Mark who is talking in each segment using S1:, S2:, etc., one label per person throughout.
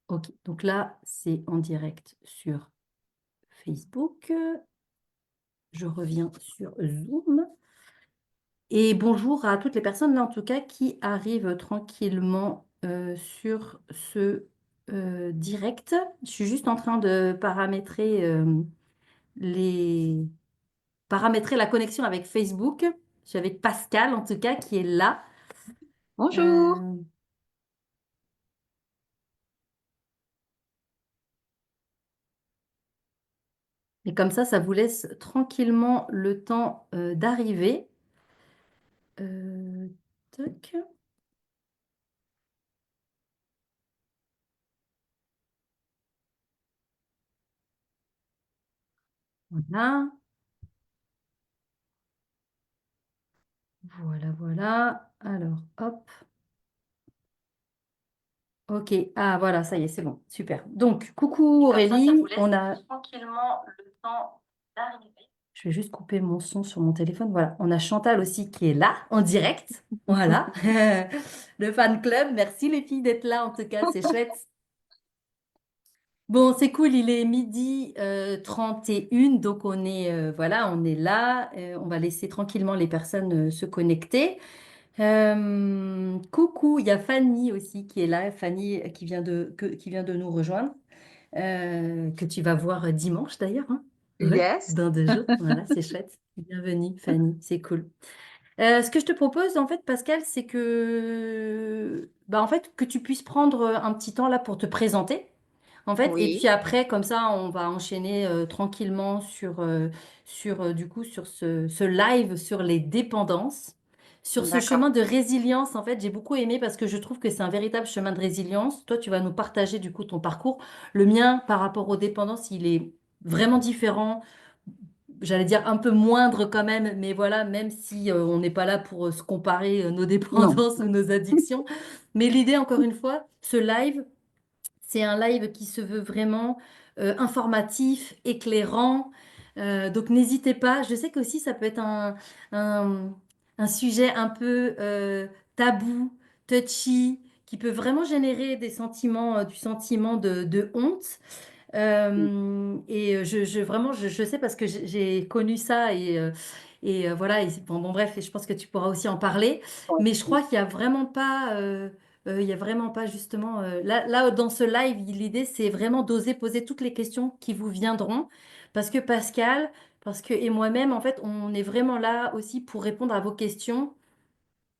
S1: Ok, donc là, c'est en direct sur Facebook. Je reviens sur Zoom. Et bonjour à toutes les personnes, là, en tout cas, qui arrivent tranquillement sur ce direct. Je suis juste en train de les... paramétrer la connexion avec Facebook. Je suis avec Pascal, en tout cas, qui est là.
S2: Bonjour.
S1: Euh, et comme ça vous laisse tranquillement le temps d'arriver. Euh, Tac. Voilà, voilà. Alors, hop. Ok, ah voilà, ça y est, c'est bon, super. Donc, coucou
S2: Et comme ça vous
S1: Aurélie,
S2: laisse
S1: on a...
S2: tranquillement le temps d'arriver.
S1: Je vais juste couper mon son sur mon téléphone. Voilà, on a Chantal aussi qui est là, en direct. Voilà, le fan club. Merci les filles d'être là, en tout cas, c'est chouette. Bon, c'est cool, il est midi 31, donc voilà, on est là. On va laisser tranquillement les personnes se connecter. Coucou, il y a Fanny aussi qui est là, Fanny qui vient de nous rejoindre, que tu vas voir dimanche d'ailleurs, hein. Ouais,
S2: Yes.
S1: dans 2 jours. Voilà, c'est chouette. Bienvenue, Fanny, c'est cool. Ce que je te propose, en fait, Pascal, c'est en fait, que tu puisses prendre un petit temps là pour te présenter. En fait, et puis
S2: Oui,
S1: après, comme ça, on va enchaîner tranquillement du coup, sur ce live sur les dépendances, sur ce
S2: d'accord.
S1: chemin de résilience. En fait, j'ai beaucoup aimé parce que je trouve que c'est un véritable chemin de résilience. Toi, tu vas nous partager du coup ton parcours. Le mien, par rapport aux dépendances, il est vraiment différent. J'allais dire un peu moindre quand même, mais voilà, même si on n'est pas là pour se comparer nos
S2: Non.
S1: dépendances ou nos addictions. Mais l'idée, encore une fois, ce live, c'est un live qui se veut vraiment informatif, éclairant. Donc n'hésitez pas. Je sais qu'aussi ça peut être un, un sujet un peu tabou, touchy, qui peut vraiment générer des sentiments, du sentiment de honte. Vraiment, je sais parce que j'ai connu ça voilà. Bon, bref, et je pense que tu pourras aussi en parler. Mais je crois qu'il y a vraiment pas, il y a vraiment pas justement là dans ce live, l'idée c'est vraiment d'oser poser toutes les questions qui vous viendront parce que Pascal, parce que et moi-même en fait, on est vraiment là aussi pour répondre à vos questions.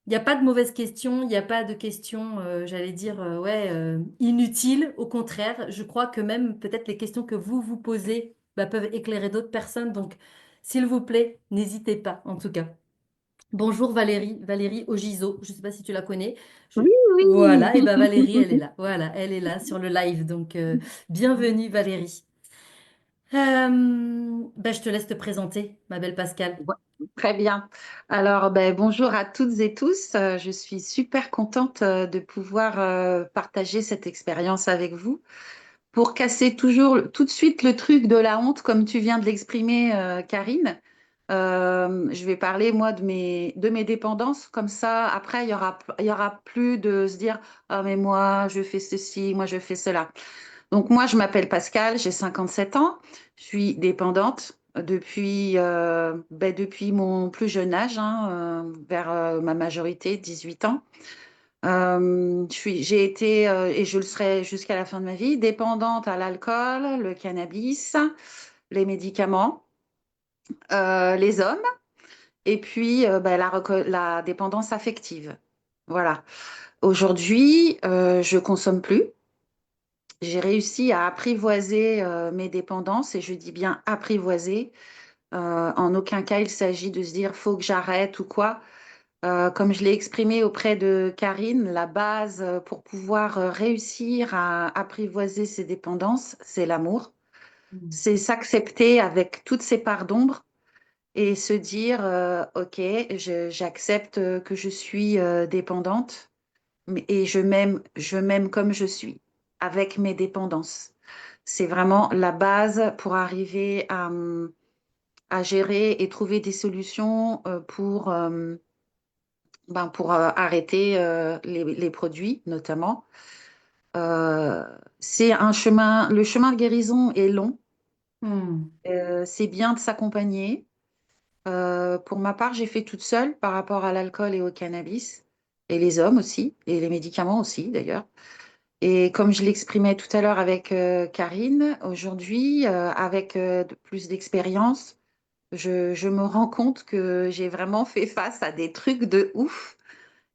S1: Il n'y a pas de mauvaises questions, il n'y a pas de questions, j'allais dire, ouais, inutiles. Au contraire, je crois que même peut-être les questions que vous vous posez peuvent éclairer d'autres personnes. Donc, s'il vous plaît, n'hésitez pas, en tout cas. Bonjour Valérie, Valérie Ogiso. Je ne sais pas si tu la connais.
S2: Oui, oui.
S1: Voilà, et ben Valérie, elle est là. Voilà, elle est là sur le live. Donc, bienvenue Valérie. Je te laisse te présenter, ma belle Pascal.
S2: Ouais, très bien. Alors, bonjour à toutes et tous. Je suis super contente de pouvoir partager cette expérience avec vous. Pour casser toujours tout de suite le truc de la honte, comme tu viens de l'exprimer, Karine, je vais parler, moi, de mes dépendances. Comme ça, après, il y aura plus de se dire, ah, mais moi, je fais ceci, moi, je fais cela. Donc, moi, je m'appelle Pascal, j'ai 57 ans. Je suis dépendante depuis mon plus jeune âge, hein, vers ma majorité, 18 ans. J'ai été, et je le serai jusqu'à la fin de ma vie, dépendante à l'alcool, le cannabis, les médicaments, les hommes, et puis la dépendance affective. Voilà. Aujourd'hui, je consomme plus. J'ai réussi à apprivoiser mes dépendances, et je dis bien apprivoiser. En aucun cas, il s'agit de se dire faut que j'arrête ou quoi. Comme je l'ai exprimé auprès de Karine, la base pour pouvoir réussir à apprivoiser ses dépendances, c'est l'amour.
S1: Mm.
S2: C'est s'accepter avec toutes ses parts d'ombre et se dire, OK, j'accepte que je suis dépendante et je m'aime comme je suis, avec mes dépendances. C'est vraiment la base pour arriver à gérer et trouver des solutions pour arrêter les produits, notamment. Euh, c'est un chemin, le chemin de guérison est long.
S1: Hmm.
S2: C'est bien de s'accompagner. Pour ma part, j'ai fait toute seule par rapport à l'alcool et au cannabis, et les hommes aussi, et les médicaments aussi d'ailleurs. Et comme je l'exprimais tout à l'heure avec Karine, aujourd'hui, avec plus d'expérience, je me rends compte que j'ai vraiment fait face à des trucs de ouf.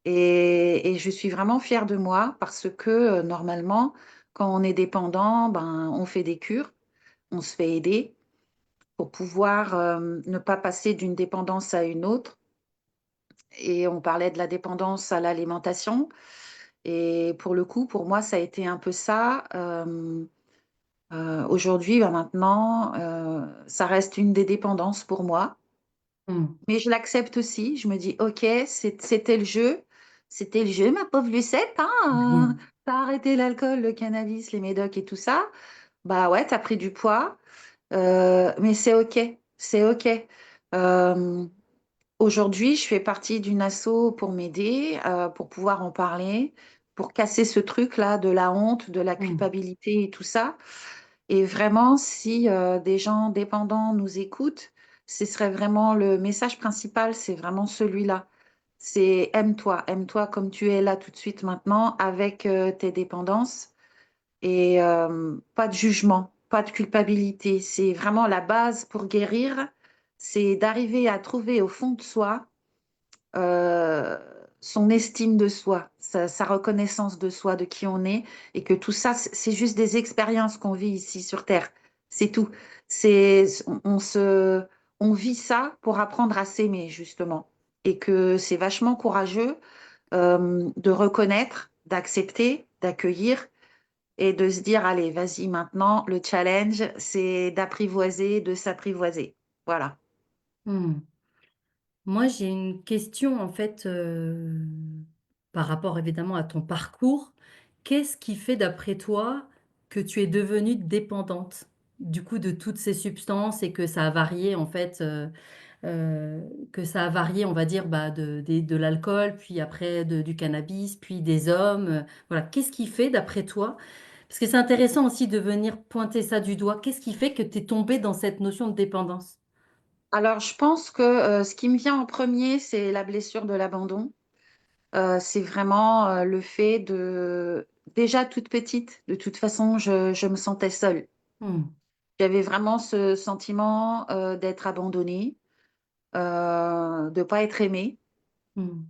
S2: Et je suis vraiment fière de moi parce que normalement, quand on est dépendant, ben, on fait des cures, on se fait aider pour pouvoir ne pas passer d'une dépendance à une autre. Et on parlait de la dépendance à l'alimentation. Et pour le coup, pour moi, ça a été un peu ça. Aujourd'hui, bah maintenant, ça reste une des dépendances pour moi.
S1: Hmm.
S2: Mais je l'accepte aussi. Je me dis, OK, c'était le jeu. C'était le jeu, ma pauvre Lucette. Hein,
S1: Hmm.
S2: t'as arrêté l'alcool, le cannabis, les médocs et tout ça. Bah ouais, t'as pris du poids. Mais c'est OK. C'est OK. Euh, Aujourd'hui, je fais partie d'une asso pour m'aider, pour pouvoir en parler, pour casser ce truc-là de la honte, de la
S1: Hmm.
S2: culpabilité et tout ça. Et vraiment, si des gens dépendants nous écoutent, ce serait vraiment le message principal, c'est vraiment celui-là. C'est aime-toi comme tu es là tout de suite maintenant avec tes dépendances et pas de jugement, pas de culpabilité. C'est vraiment la base pour guérir, c'est d'arriver à trouver au fond de soi euh, son estime de soi, sa reconnaissance de soi, de qui on est, et que tout ça, c'est juste des expériences qu'on vit ici sur Terre. C'est tout. On vit ça pour apprendre à s'aimer, justement. Et que c'est vachement courageux de reconnaître, d'accepter, d'accueillir et de se dire, allez, vas-y, maintenant, le challenge, c'est d'apprivoiser, de s'apprivoiser. Voilà.
S1: Hmm. Moi, j'ai une question en fait par rapport évidemment à ton parcours. Qu'est-ce qui fait d'après toi que tu es devenue dépendante du coup de toutes ces substances et que ça a varié en fait, que ça a varié, on va dire, bah, de l'alcool, puis après du cannabis, puis des hommes. Voilà. Qu'est-ce qui fait d'après toi? Parce que c'est intéressant aussi de venir pointer ça du doigt. Qu'est-ce qui fait que tu es tombée dans cette notion de dépendance?
S2: Alors, je pense que ce qui me vient en premier, c'est la blessure de l'abandon. C'est vraiment le fait de... Déjà toute petite, de toute façon, je me sentais seule.
S1: Hmm.
S2: J'avais vraiment ce sentiment d'être abandonnée, de ne pas être aimée.
S1: Hmm.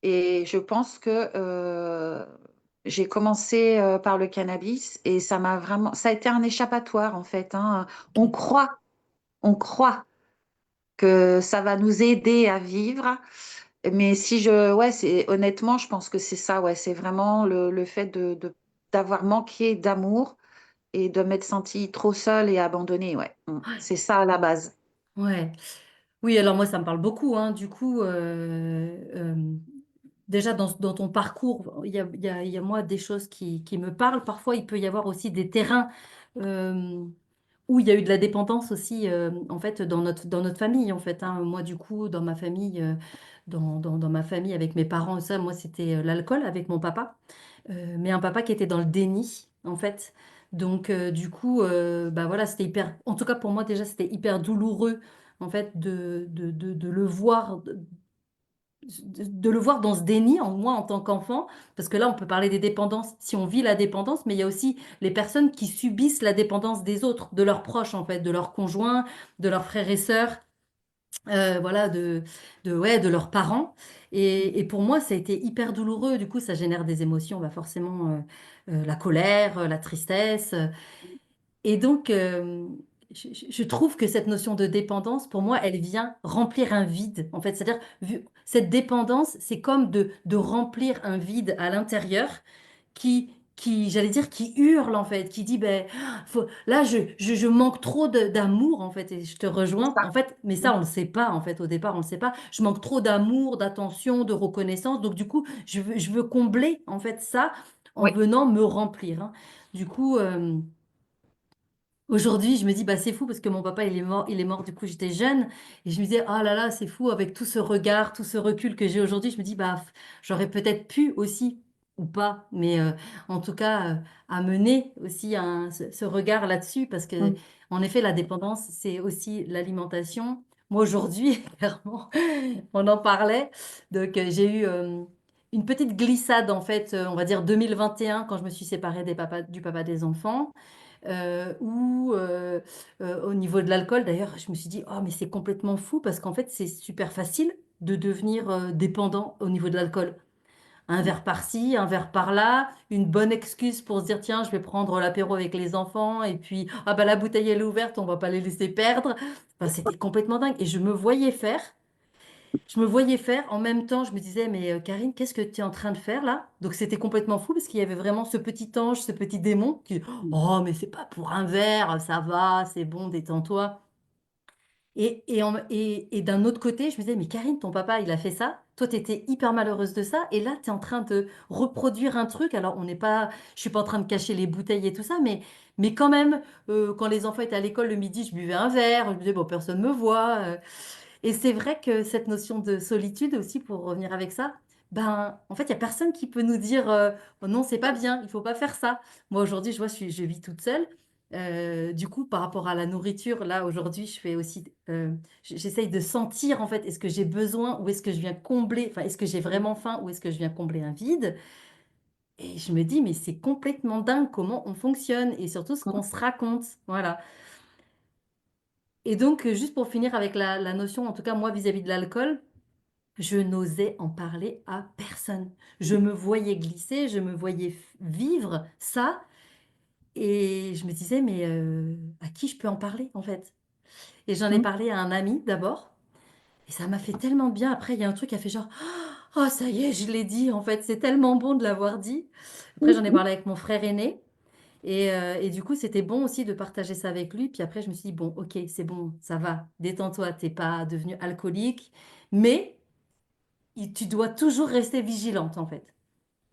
S2: Et je pense que j'ai commencé par le cannabis et ça m'a vraiment... Ça a été un échappatoire, en fait. Hein.
S1: Ok.
S2: On croit que ça va nous aider à vivre. Mais si je, ouais, c'est honnêtement, je pense que c'est ça, ouais, c'est vraiment le fait d'avoir manqué d'amour et de m'être sentie trop seule et abandonnée, ouais. C'est ça à la base.
S1: Ouais. Oui, alors moi, ça me parle beaucoup, hein. Du coup, déjà dans ton parcours, il y a moi des choses qui me parlent. Parfois, il peut y avoir aussi des terrains euh, où il y a eu de la dépendance aussi, en fait, dans notre famille, en fait, hein. Moi, du coup, dans ma famille, dans ma famille avec mes parents, ça, moi, c'était l'alcool avec mon papa. Mais un papa qui était dans le déni, en fait. Donc, du coup, bah voilà, c'était hyper, en tout cas pour moi déjà, c'était hyper douloureux, en fait, de le voir, de le voir dans ce déni, en moi, en tant qu'enfant, parce que là, on peut parler des dépendances, si on vit la dépendance, mais il y a aussi les personnes qui subissent la dépendance des autres, de leurs proches, en fait, de leurs conjoints, de leurs frères et sœurs voilà, ouais, de leurs parents. Et pour moi, ça a été hyper douloureux. Du coup, ça génère des émotions, bah forcément, la colère, la tristesse. Et donc, je trouve que cette notion de dépendance, pour moi, elle vient remplir un vide. En fait, c'est-à-dire, cette dépendance, c'est comme de remplir un vide à l'intérieur j'allais dire, qui hurle en fait, qui dit, ben, là, je manque trop d'amour en fait, et je te
S2: C'est
S1: rejoins.
S2: ça.
S1: En fait, mais ça, on le sait pas en fait, au départ, on le sait pas. Je manque trop d'amour, d'attention, de reconnaissance. Donc, du coup, je veux combler en fait ça en
S2: Oui.
S1: venant me remplir, hein. Du coup, aujourd'hui, je me dis, bah, c'est fou parce que mon papa, il est mort, du coup, j'étais jeune. Et je me disais, ah là là, c'est fou, avec tout ce regard, tout ce recul que j'ai aujourd'hui, je me dis, bah, j'aurais peut-être pu aussi. ou pas, mais en tout cas, amener aussi ce regard là-dessus, parce que,
S2: Mm.
S1: en effet, la dépendance, c'est aussi l'alimentation. Moi, aujourd'hui, clairement, on en parlait, donc j'ai eu une petite glissade, en fait, on va dire 2021, quand je me suis séparée du papa des enfants. Ou au niveau de l'alcool, d'ailleurs, je me suis dit, oh, mais c'est complètement fou parce qu'en fait, c'est super facile de devenir dépendant au niveau de l'alcool. Un verre par-ci, un verre par-là, une bonne excuse pour se dire, tiens, je vais prendre l'apéro avec les enfants, et puis, ah bah la bouteille elle est ouverte, on va pas les laisser perdre. Enfin, c'était complètement dingue. Et je me voyais faire, en même temps, je me disais, mais Karine, qu'est-ce que tu es en train de faire là? Donc c'était complètement fou parce qu'il y avait vraiment ce petit ange, ce petit démon qui, oh, mais c'est pas pour un verre, ça va, c'est bon, détends-toi. Et d'un autre côté, je me disais, mais Karine, ton papa, il a fait ça. Toi, tu étais hyper malheureuse de ça. Et là, tu es en train de reproduire un truc. Alors, on n'est pas, je suis pas en train de cacher les bouteilles et tout ça, mais quand même, quand les enfants étaient à l'école le midi, je buvais un verre. Je me disais, bon, personne me voit. Et c'est vrai que cette notion de solitude aussi, pour revenir avec ça, ben, en fait, il n'y a personne qui peut nous dire oh non, c'est pas bien, il faut pas faire ça. Moi, aujourd'hui, je vois, je vis toute seule. Du coup, par rapport à la nourriture, là, aujourd'hui, je fais aussi, j'essaye de sentir, en fait, est-ce que j'ai besoin ou est-ce que je viens combler, enfin, est-ce que j'ai vraiment faim ou est-ce que je viens combler un vide? Et je me dis, mais c'est complètement dingue comment on fonctionne et surtout ce qu'on se raconte. Voilà. Et donc, juste pour finir avec la notion, en tout cas, moi, vis-à-vis de l'alcool, je n'osais en parler à personne. Je me voyais glisser, je me voyais vivre ça, et je me disais, mais à qui je peux en parler en fait? Et j'en ai
S2: Mm.
S1: parlé à un ami d'abord, et ça m'a fait tellement de bien. Après, il y a un truc qui a fait genre, oh ça y est, je l'ai dit en fait, c'est tellement bon de l'avoir dit. Après, j'en ai
S2: Mm.
S1: parlé avec mon frère aîné, et du coup, c'était bon aussi de partager ça avec lui. Puis après, je me suis dit, bon, ok, c'est bon, ça va, détends-toi, t'es pas devenu alcoolique, mais tu dois toujours rester vigilante, en fait.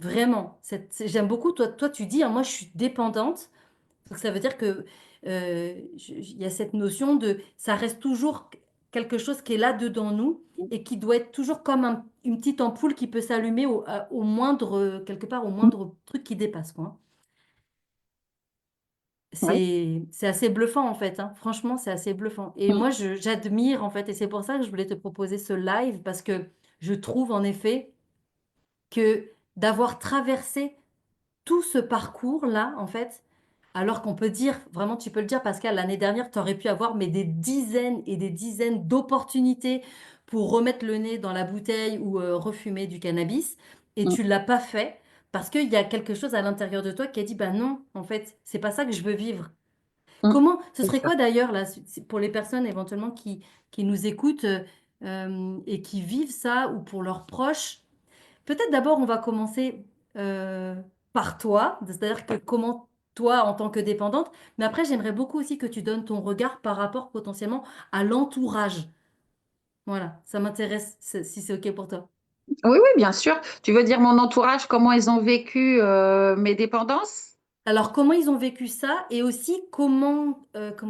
S1: Vraiment. J'aime beaucoup. Toi, tu dis, hein, moi, je suis dépendante. Donc, ça veut dire que il y a cette notion de, ça reste toujours quelque chose qui est là dedans nous et qui doit être toujours comme une petite ampoule qui peut s'allumer au moindre, quelque part, au moindre truc qui dépasse, quoi.
S2: Ouais.
S1: C'est assez bluffant en fait, hein. Franchement, c'est assez bluffant. Et
S2: Mm.
S1: moi, j'admire en fait, et c'est pour ça que je voulais te proposer ce live parce que je trouve en effet que d'avoir traversé tout ce parcours-là, en fait, alors qu'on peut dire, vraiment, tu peux le dire, Pascal, l'année dernière, tu aurais pu avoir mais des dizaines et des dizaines d'opportunités pour remettre le nez dans la bouteille ou refumer du cannabis, et
S2: Mm.
S1: tu l'as pas fait parce qu'il y a quelque chose à l'intérieur de toi qui a dit, bah non, en fait, c'est pas ça que je veux vivre.
S2: Mm.
S1: Comment, ce
S2: C'est
S1: serait
S2: ça.
S1: quoi d'ailleurs, là, pour les personnes éventuellement qui nous écoutent et qui vivent ça, ou pour leurs proches? Peut-être d'abord, on va commencer euh, par toi, c'est-à-dire que comment toi, en tant que dépendante, mais après, j'aimerais beaucoup aussi que tu donnes ton regard par rapport potentiellement à l'entourage. Voilà, ça m'intéresse si c'est OK pour toi.
S2: Oui, oui, bien sûr. Tu veux dire mon entourage, comment ils ont vécu mes dépendances?
S1: Alors, comment ils ont vécu ça et aussi comment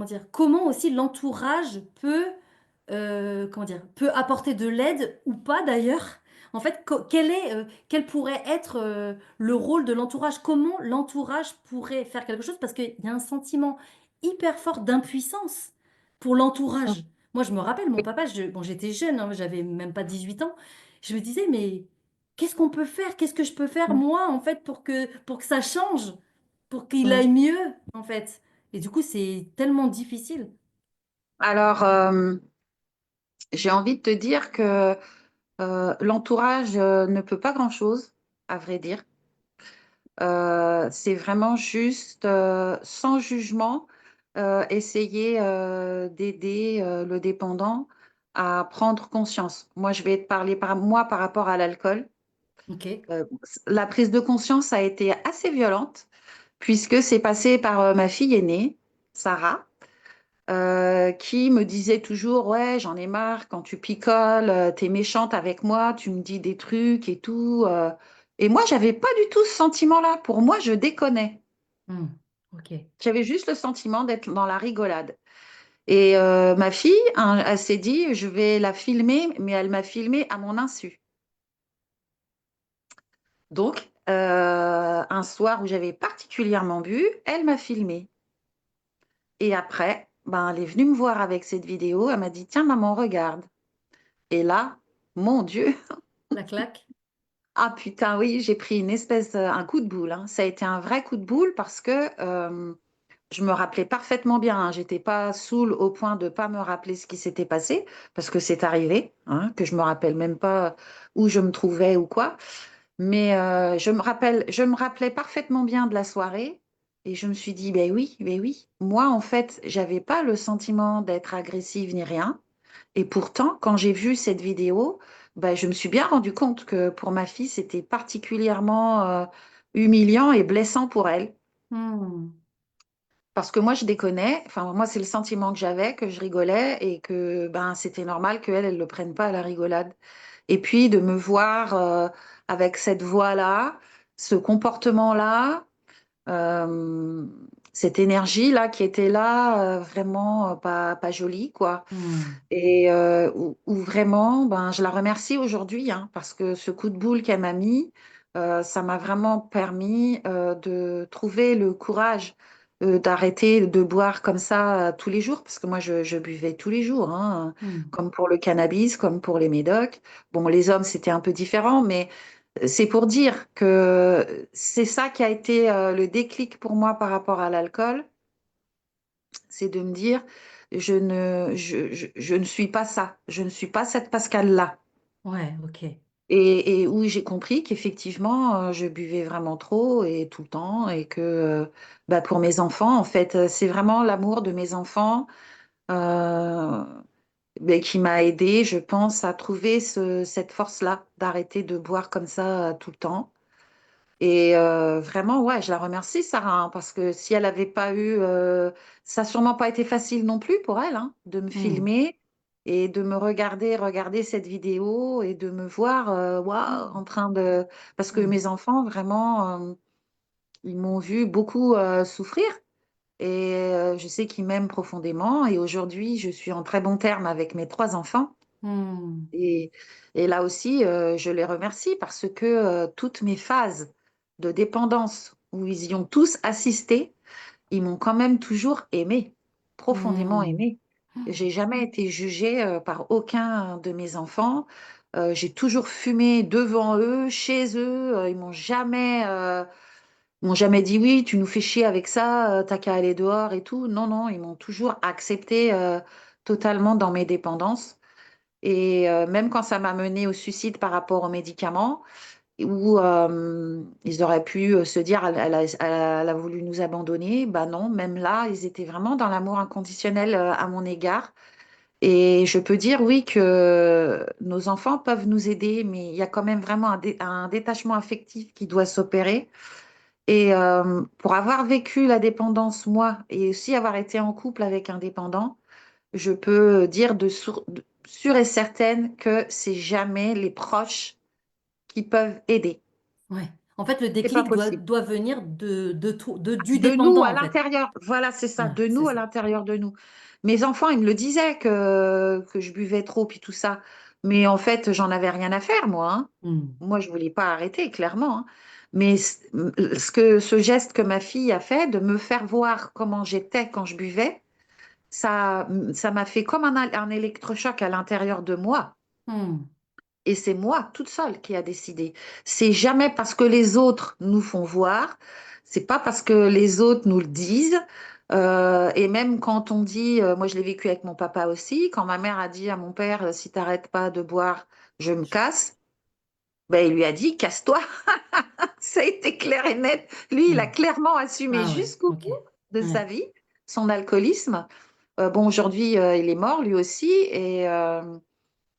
S1: dire, comment aussi l'entourage peut, comment dire, peut apporter de l'aide ou pas d'ailleurs. En fait, quel pourrait être le rôle de l'entourage? Comment l'entourage pourrait faire quelque chose? Parce qu'il y a un sentiment hyper fort d'impuissance pour
S2: Mm.
S1: l'entourage. Moi, je me rappelle, mon papa, bon, j'étais jeune, hein, j'avais même pas 18 ans. Je me disais, mais qu'est-ce qu'on peut faire? Qu'est-ce que je peux faire, moi, en fait, pour que ça change? Pour qu'il
S2: Mm.
S1: aille mieux, en fait. Et du coup, c'est tellement difficile.
S2: Alors, j'ai envie de te dire que l'entourage ne peut pas grand-chose, à vrai dire. C'est vraiment juste, sans jugement, essayer d'aider le dépendant à prendre conscience. Moi, je vais te parler par moi par rapport à l'alcool.
S1: Ok.
S2: Euh, la prise de conscience a été assez violente puisque c'est passé par ma fille aînée, Sarah, qui me disait toujours, ouais, j'en ai marre quand tu picoles, t'es méchante avec moi, tu me dis des trucs et tout. Et moi, j'avais pas du tout ce sentiment-là. Pour moi, je déconnais.
S1: Hmm. Ok.
S2: J'avais juste le sentiment d'être dans la rigolade. Et ma fille, hein, elle s'est dit, je vais la filmer, mais elle m'a filmé à mon insu. Donc, Un soir où j'avais particulièrement bu, elle m'a filmée. Et après, ben, elle est venue me voir avec cette vidéo. Elle m'a dit, tiens, maman, regarde. Et là, mon Dieu,
S1: La claque?
S2: ah putain, oui, j'ai pris une espèce, un coup de boule, hein. Ça a été un vrai coup de boule parce que je me rappelais parfaitement bien, hein. J'étais pas saoule au point de pas me rappeler ce qui s'était passé parce que c'est arrivé, hein, que je me rappelle même pas où je me trouvais ou quoi. Mais je me rappelais parfaitement bien de la soirée et je me suis dit, ben oui, ben oui. Moi, en fait, j'avais pas le sentiment d'être agressive ni rien. Et pourtant, quand j'ai vu cette vidéo, ben, je me suis bien rendu compte que pour ma fille, c'était particulièrement humiliant et blessant pour elle.
S1: Hmm.
S2: Parce que moi, je déconnais. Enfin, moi, c'est le sentiment que j'avais, que je rigolais et que ben, c'était normal qu'elle, elle ne le prenne pas à la rigolade. Et puis, de me voir avec cette voix-là, ce comportement-là, euh, cette énergie-là qui était là, vraiment pas jolie, quoi.
S1: Hmm.
S2: Et où vraiment, ben, je la remercie aujourd'hui, hein, parce que ce coup de boule qu'elle m'a mis, ça m'a vraiment permis de trouver le courage d'arrêter de boire comme ça tous les jours, parce que moi, je buvais tous les jours, hein,
S1: Hmm.
S2: comme pour le cannabis, comme pour les médocs. Bon, les hommes, c'était un peu différent, mais c'est pour dire que c'est ça qui a été le déclic pour moi par rapport à l'alcool, c'est de me dire, je ne suis pas ça, je ne suis pas cette Pascal-là.
S1: Ouais, ok.
S2: Et où j'ai compris qu'effectivement, je buvais vraiment trop et tout le temps, et que bah, pour mes enfants, en fait, c'est vraiment l'amour de mes enfants euh, ben, qui m'a aidée, je pense, à trouver cette force-là d'arrêter de boire comme ça tout le temps. Et vraiment, ouais, je la remercie, Sarah, hein, parce que si elle n'avait pas eu, ça n'a sûrement pas été facile non plus pour elle, hein, de me
S1: Hmm.
S2: filmer et de me regarder cette vidéo et de me voir, waouh, en train de... Parce que
S1: Hmm.
S2: mes enfants, vraiment, ils m'ont vu beaucoup souffrir et je sais qu'ils m'aiment profondément. Et aujourd'hui, je suis en très bon terme avec mes trois enfants.
S1: Hmm.
S2: Et, et là aussi, je les remercie parce que toutes mes phases de dépendance où ils y ont tous assisté, ils m'ont quand même toujours aimé, profondément
S1: Hmm.
S2: aimé. J'ai jamais été jugée par aucun de mes enfants. J'ai toujours fumé devant eux, chez eux. Ils m'ont jamais dit oui, tu nous fais chier avec ça, t'as qu'à aller dehors et tout. Non, non, ils m'ont toujours accepté totalement dans mes dépendances. Et même quand ça m'a mené au suicide par rapport aux médicaments, où ils auraient pu se dire elle a voulu nous abandonner, bah non, même là, ils étaient vraiment dans l'amour inconditionnel à mon égard. Et je peux dire oui que nos enfants peuvent nous aider, mais il y a quand même vraiment un détachement affectif qui doit s'opérer. Et pour avoir vécu la dépendance, moi, et aussi avoir été en couple avec un dépendant, je peux dire de sûre et certaine que c'est jamais les proches qui peuvent aider.
S1: Ouais. En fait, le
S2: C'est pas
S1: déclic
S2: possible.
S1: doit venir du
S2: De nous
S1: dépendant,
S2: à
S1: en fait.
S2: l'intérieur, voilà, c'est ça,
S1: Ah,
S2: de
S1: c'est
S2: nous à
S1: ça.
S2: l'intérieur de nous. Mes enfants, ils me le disaient que je buvais trop puis tout ça. Mais en fait, j'en avais rien à faire, moi, hein.
S1: Hmm.
S2: Moi, je voulais pas arrêter, clairement, hein. Mais ce geste que ma fille a fait, de me faire voir comment j'étais quand je buvais, ça m'a fait comme un électrochoc à l'intérieur de moi.
S1: Hmm.
S2: Et c'est moi toute seule qui a décidé. C'est jamais parce que les autres nous font voir, c'est pas parce que les autres nous le disent. Et même quand on dit, moi je l'ai vécu avec mon papa aussi, quand ma mère a dit à mon père, si t'arrêtes pas de boire, je me casse. Ben, il lui a dit, casse-toi. Ça a été clair et net. Lui, il a
S1: Hmm.
S2: clairement assumé
S1: Ah ouais,
S2: jusqu'au
S1: ok.
S2: bout de sa
S1: Ouais.
S2: vie son alcoolisme. Bon, aujourd'hui, il est mort lui aussi. Et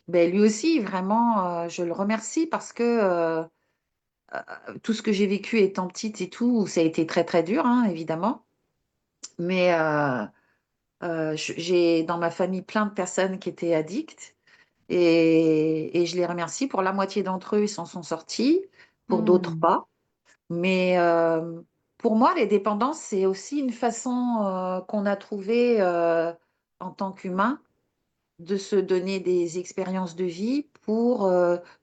S2: ben, lui aussi, vraiment, je le remercie parce que tout ce que j'ai vécu étant petite et tout, ça a été très, très dur, hein, évidemment. Mais j'ai dans ma famille plein de personnes qui étaient addictes et je les remercie. Pour la moitié d'entre eux, ils s'en sont sortis, pour d'autres
S1: Hmm.
S2: pas. Mais pour moi, les dépendances, c'est aussi une façon qu'on a trouvée en tant qu'humain de se donner des expériences de vie pour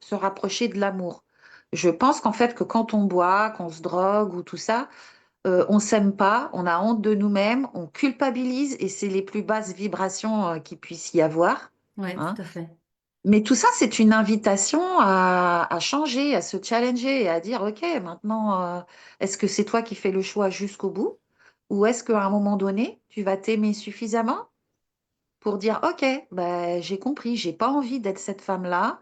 S2: se rapprocher de l'amour. Je pense qu'en fait, que quand on boit, qu'on se drogue ou tout ça, on s'aime pas, on a honte de nous-mêmes, on culpabilise et c'est les plus basses vibrations qu'il puisse y avoir.
S1: Ouais,
S2: Hein.
S1: tout à fait.
S2: Mais tout ça, c'est une invitation à changer, à se challenger et à dire, OK, maintenant, est-ce que c'est toi qui fais le choix jusqu'au bout? Ou est-ce qu'à un moment donné, tu vas t'aimer suffisamment pour dire, OK, ben, j'ai compris, j'ai pas envie d'être cette femme-là,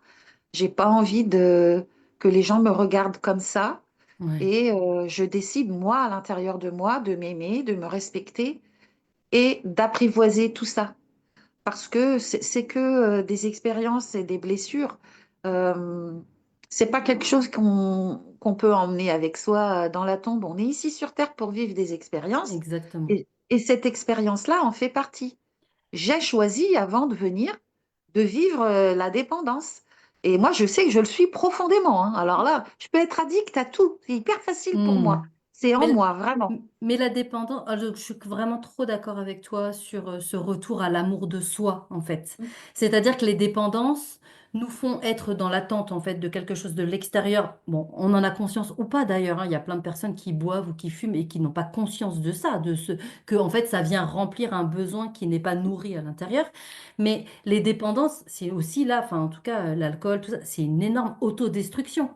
S2: j'ai pas envie que les gens me regardent comme ça.
S1: Ouais,
S2: Et je décide, moi, à l'intérieur de moi, de m'aimer, de me respecter et d'apprivoiser tout ça. Parce que c'est que des expériences et des blessures. Euh, c'est pas quelque chose qu'on peut emmener avec soi dans la tombe. On est ici sur Terre pour vivre des expériences
S1: exactement.
S2: et cette expérience-là en fait partie. J'ai choisi avant de venir de vivre la dépendance. Et moi, je sais que je le suis profondément. Hein. Alors là, je peux être addict à tout. C'est hyper facile pour
S1: Hmm.
S2: moi. C'est en
S1: Mais,
S2: moi, vraiment.
S1: mais la dépendance, je suis vraiment trop d'accord avec toi sur ce retour à l'amour de soi, en fait.
S2: Mm.
S1: C'est-à-dire que les dépendances nous font être dans l'attente, en fait, de quelque chose de l'extérieur. Bon, on en a conscience ou pas d'ailleurs, hein. Il y a plein de personnes qui boivent ou qui fument et qui n'ont pas conscience de ça, que, en fait, ça vient remplir un besoin qui n'est pas nourri à l'intérieur. Mais les dépendances, c'est aussi là, enfin, en tout cas, l'alcool, tout ça, c'est une énorme autodestruction.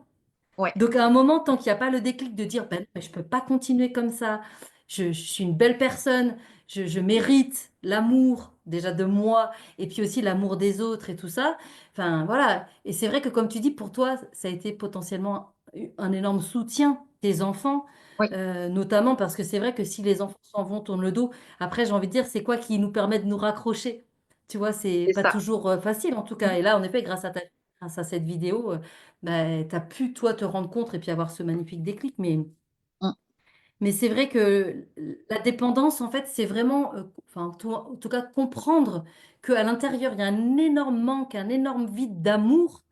S2: Ouais,
S1: Donc, à un moment, tant qu'il n'y a pas le déclic de dire, ben, non, mais je ne peux pas continuer comme ça, je suis une belle personne, je mérite l'amour déjà de moi, et puis aussi l'amour des autres et tout ça. Enfin, voilà. Et c'est vrai que, comme tu dis, pour toi, ça a été potentiellement un énorme soutien, tes enfants,
S2: oui,
S1: notamment parce que c'est vrai que si les enfants s'en vont, tournent le dos, après, j'ai envie de dire, c'est quoi qui nous permet de nous raccrocher? Tu vois, c'est
S2: c'est
S1: pas
S2: ça.
S1: toujours facile en tout cas. Et là, en effet, grâce à cette vidéo, bah, tu as pu, toi, te rendre compte et puis avoir ce magnifique déclic.
S2: Mm.
S1: Mais c'est vrai que la dépendance, en fait, c'est vraiment, enfin, en tout cas, comprendre qu'à l'intérieur, il y a un énorme manque, un énorme vide d'amour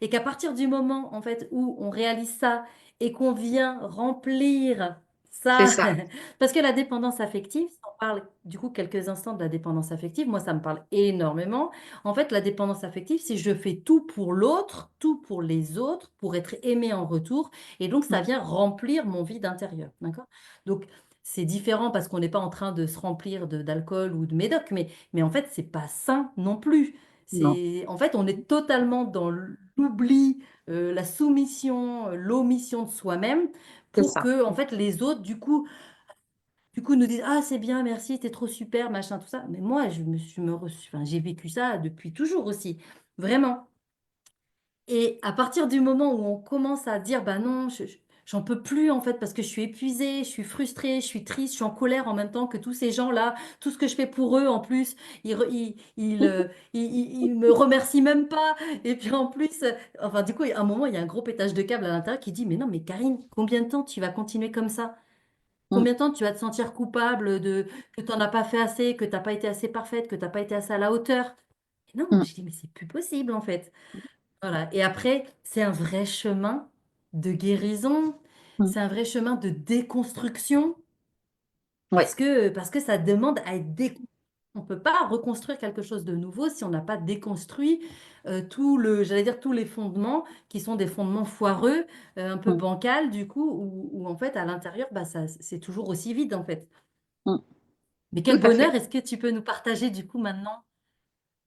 S1: et qu'à partir du moment, en fait, où on réalise ça et qu'on vient remplir
S2: C'est
S1: ça,
S2: ça.
S1: parce que la dépendance affective, si on parle du coup quelques instants de la dépendance affective, moi ça me parle énormément. En fait, la dépendance affective, c'est je fais tout pour l'autre, tout pour les autres, pour être aimé en retour, et donc ça
S2: Mm.
S1: vient remplir mon vide intérieur, d'accord? Donc c'est différent parce qu'on n'est pas en train de se remplir d'alcool ou de médoc, mais en fait, c'est pas sain non plus.
S2: Non,
S1: En fait, on est totalement dans l'oubli, la soumission, l'omission de soi-même
S2: c'est
S1: pour
S2: ça.
S1: que, en fait, les autres, du coup, nous disent, ah, c'est bien, merci, t'es trop super, machin, tout ça. Mais moi, enfin, j'ai vécu ça depuis toujours aussi, vraiment. Et à partir du moment où on commence à dire, bah non, j'en peux plus en fait parce que je suis épuisée, je suis frustrée, je suis triste, je suis en colère en même temps que tous ces gens-là, tout ce que je fais pour eux en plus, ils me remercient même pas. Et puis en plus, enfin du coup, à un moment, il y a un gros pétage de câble à l'intérieur qui dit, mais non, mais Karine, combien de temps tu vas continuer comme ça?
S2: Mm.
S1: Combien de temps tu vas te sentir coupable que tu n'en as pas fait assez, que tu n'as pas été assez parfaite, que tu n'as pas été assez à la hauteur? Et non,
S2: Mm.
S1: je dis, mais c'est plus possible en fait. Voilà. Et après, c'est un vrai chemin de guérison,
S2: Mm.
S1: c'est un vrai chemin de déconstruction
S2: Ouais,
S1: parce que ça demande à être déconstruit. On ne peut pas reconstruire quelque chose de nouveau si on n'a pas déconstruit j'allais dire tous les fondements qui sont des fondements foireux, un peu
S2: mm.
S1: bancals du coup, où en fait à l'intérieur, bah, ça, c'est toujours aussi vide en fait.
S2: Mm.
S1: Mais
S2: Tout
S1: quel
S2: à
S1: bonheur,
S2: fait.
S1: est-ce que tu peux nous partager du coup maintenant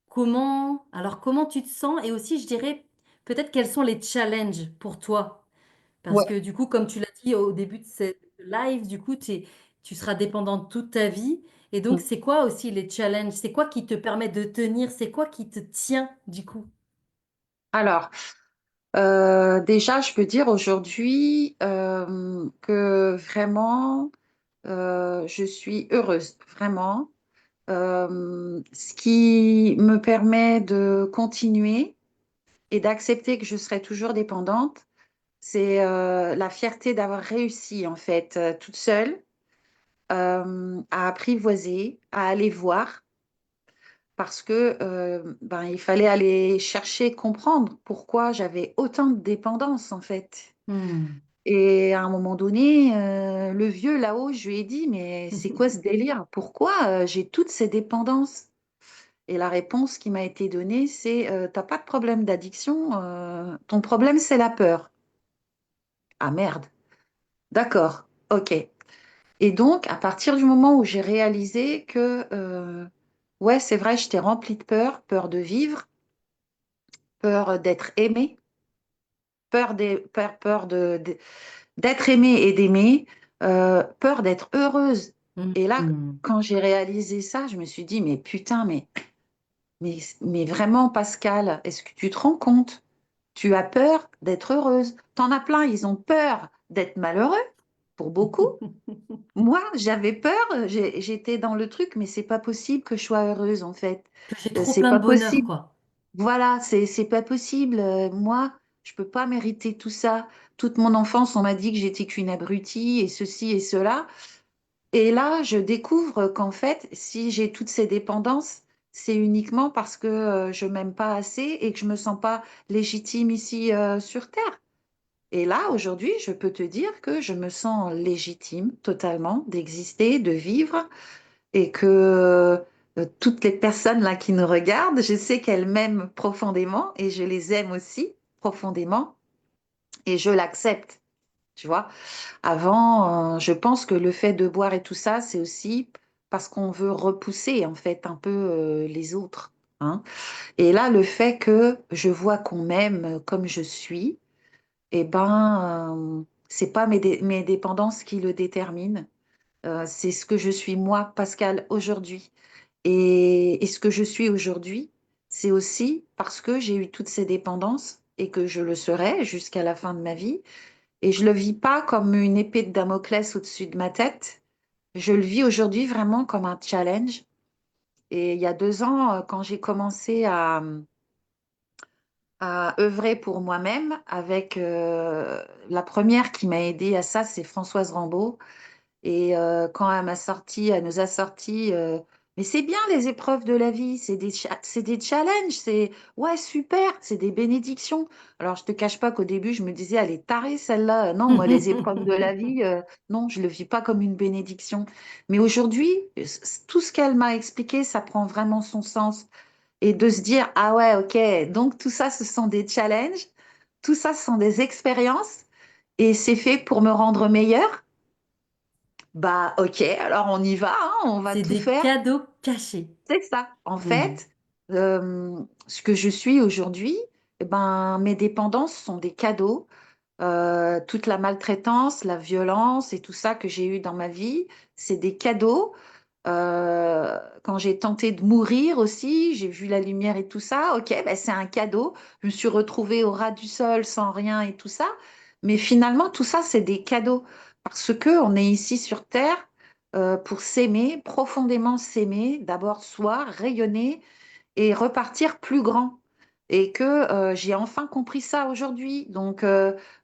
S1: comment tu te sens et aussi je dirais peut-être quels sont les challenges pour toi? Parce
S2: Ouais.
S1: que du coup, comme tu l'as dit au début de cette live, du coup, tu seras dépendante toute ta vie. Et donc,
S2: Mm.
S1: c'est quoi aussi les challenges? C'est quoi qui te permet de tenir? C'est quoi qui te tient du coup?
S2: Alors, déjà, je peux dire aujourd'hui que vraiment, je suis heureuse, vraiment. Ce qui me permet de continuer et d'accepter que je serai toujours dépendante, c'est la fierté d'avoir réussi, en fait, toute seule, à apprivoiser, à aller voir, parce que ben, il fallait aller chercher, comprendre pourquoi j'avais autant de dépendance, en fait.
S1: Hmm.
S2: Et à un moment donné, le vieux là-haut, je lui ai dit, mais c'est quoi ce délire? Pourquoi j'ai toutes ces dépendances? Et la réponse qui m'a été donnée, c'est t'as pas de problème d'addiction, ton problème, c'est la peur. Ah merde, d'accord, ok. Et donc, à partir du moment où j'ai réalisé que, ouais, c'est vrai, j'étais remplie de peur, peur de vivre, peur d'être aimée, d'être aimée et d'aimer, peur d'être heureuse. Et là,
S1: Mhm.
S2: quand j'ai réalisé ça, je me suis dit, mais putain, mais vraiment, Pascal, est-ce que tu te rends compte? Tu as peur d'être heureuse. T'en as plein, ils ont peur d'être malheureux, pour beaucoup. Moi, j'avais peur, j'étais dans le truc, mais c'est pas possible que je sois heureuse, en fait.
S1: Que j'ai trop
S2: C'est
S1: plein
S2: pas
S1: de bonheur,
S2: possible.
S1: quoi.
S2: Voilà, c'est pas possible. Moi, je peux pas mériter tout ça. Toute mon enfance, on m'a dit que j'étais qu'une abrutie et ceci et cela. Et là, je découvre qu'en fait, si j'ai toutes ces dépendances, c'est uniquement parce que je m'aime pas assez et que je me sens pas légitime ici sur Terre. Et là, aujourd'hui, je peux te dire que je me sens légitime totalement d'exister, de vivre et que toutes les personnes là qui nous regardent, je sais qu'elles m'aiment profondément et je les aime aussi profondément et je l'accepte, tu vois. Avant, je pense que le fait de boire et tout ça, c'est aussi parce qu'on veut repousser en fait un peu les autres, hein. Et là, le fait que je vois qu'on m'aime comme je suis, eh ben, c'est pas mes dépendances qui le déterminent. C'est ce que je suis moi, Pascal, aujourd'hui. Et ce que je suis aujourd'hui, c'est aussi parce que j'ai eu toutes ces dépendances et que je le serai jusqu'à la fin de ma vie. Et je le vis pas comme une épée de Damoclès au-dessus de ma tête. Je le vis aujourd'hui vraiment comme un challenge. Et il y a 2 ans, quand j'ai commencé à œuvrer pour moi-même, avec la première qui m'a aidée à ça, c'est Françoise Rambaud. Et quand elle nous a sorti, mais c'est bien les épreuves de la vie, c'est des challenges, c'est ouais super, c'est des bénédictions. Alors je te cache pas qu'au début je me disais, elle est tarée celle-là. Non, moi les épreuves de la vie, non, je le vis pas comme une bénédiction. Mais aujourd'hui, tout ce qu'elle m'a expliqué, ça prend vraiment son sens. Et de se dire, ah ouais, ok, donc tout ça, ce sont des challenges, tout ça, ce sont des expériences, et c'est fait pour me rendre meilleure. Bah, ok, alors on y va, hein, on va
S1: C'est
S2: tout
S1: des
S2: faire.
S1: cadeaux cachés.
S2: C'est ça. En
S1: Mhm.
S2: fait, ce que je suis aujourd'hui, eh ben, mes dépendances sont des cadeaux. Toute la maltraitance, la violence et tout ça que j'ai eu dans ma vie, c'est des cadeaux. Quand j'ai tenté de mourir aussi, j'ai vu la lumière et tout ça. Ok, ben c'est un cadeau. Je me suis retrouvée au ras du sol sans rien et tout ça. Mais finalement, tout ça, c'est des cadeaux parce que on est ici sur Terre pour s'aimer, profondément s'aimer, d'abord soi, rayonner et repartir plus grand. Et que j'ai enfin compris ça aujourd'hui. Donc,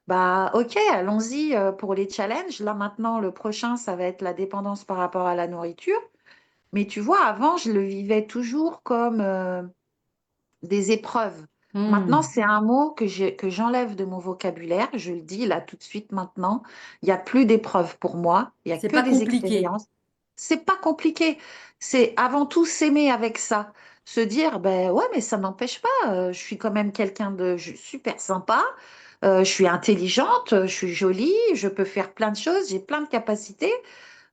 S2: bah, ok, allons-y pour les challenges. Là, maintenant, le prochain, ça va être la dépendance par rapport à la nourriture. Mais tu vois, avant, je le vivais toujours comme des épreuves. Maintenant,
S1: Mhm.
S2: c'est un mot que j'enlève de mon vocabulaire. Je le dis là tout de suite maintenant. Il n'y a plus d'épreuves pour moi. Il n'y a
S1: C'est
S2: que
S1: pas
S2: des
S1: compliqué.
S2: expériences. C'est pas compliqué. C'est avant tout s'aimer avec ça. Se dire, ben ouais, mais ça n'empêche pas. Je suis quand même quelqu'un de super sympa. Je suis intelligente. Je suis jolie. Je peux faire plein de choses. J'ai plein de capacités.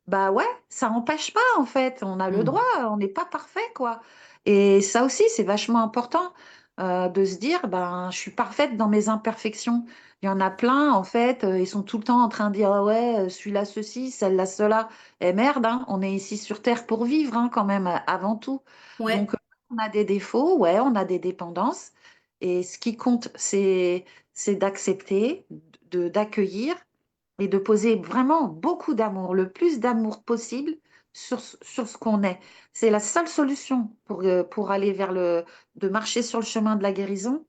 S2: Bah ouais, ça n'empêche pas en fait, on a le droit,
S1: Mhm.
S2: on n'est pas parfait quoi. Et ça aussi, c'est vachement important de se dire, ben, je suis parfaite dans mes imperfections. Il y en a plein en fait, ils sont tout le temps en train de dire, ah ouais, celui-là ceci, celle-là cela. Et merde, hein, on est ici sur Terre pour vivre hein, quand même, avant tout.
S1: Ouais,
S2: Donc, on a des défauts, ouais, on a des dépendances. Et ce qui compte, c'est d'accepter, d'accueillir et de poser vraiment beaucoup d'amour, le plus d'amour possible sur ce qu'on est. C'est la seule solution pour aller de marcher sur le chemin de la guérison,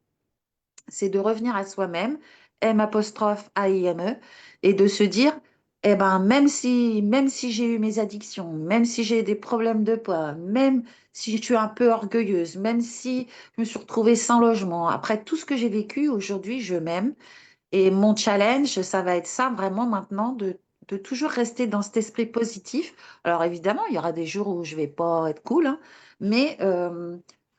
S2: c'est de revenir à soi-même, M'-A-I-M-E, et de se dire, eh ben, même si j'ai eu mes addictions, même si j'ai des problèmes de poids, même si je suis un peu orgueilleuse, même si je me suis retrouvée sans logement, après tout ce que j'ai vécu, aujourd'hui, je m'aime et mon challenge, ça va être ça vraiment maintenant, de toujours rester dans cet esprit positif. Alors évidemment, il y aura des jours où je vais pas être cool, hein, mais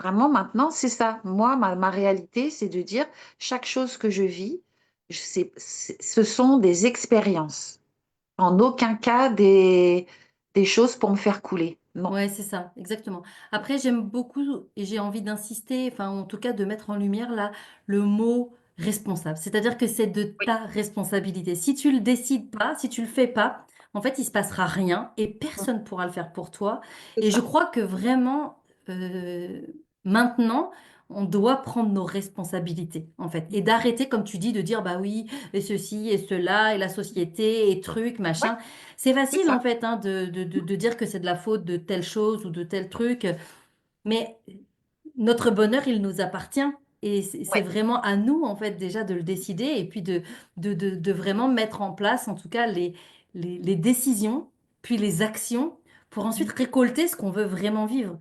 S2: vraiment maintenant, c'est ça. Moi, ma réalité, c'est de dire chaque chose que je vis, ce sont des expériences. En aucun cas des choses pour me faire couler. Non.
S1: Ouais, c'est ça, exactement. Après, j'aime beaucoup et j'ai envie d'insister, enfin, en tout cas, de mettre en lumière là le mot responsable. C'est-à-dire que c'est de
S2: Oui,
S1: ta responsabilité. Si tu le décides pas, si tu le fais pas, en fait, il se passera rien et personne pourra le faire pour toi.
S2: c'est
S1: Et je
S2: ça.
S1: crois que vraiment, euh, maintenant, on doit prendre nos responsabilités, en fait, et d'arrêter, comme tu dis, de dire, bah oui, et ceci et cela, et la société, et trucs,
S2: Oui,
S1: machin. C'est
S2: c'est
S1: facile en
S2: ça.
S1: fait hein, de dire que c'est de la faute de telle chose ou de tel truc, mais notre bonheur, il nous appartient et c'est
S2: Oui.
S1: vraiment à nous en fait déjà de le décider et puis de vraiment mettre en place en tout cas les décisions, puis les actions pour ensuite récolter ce qu'on veut vraiment vivre.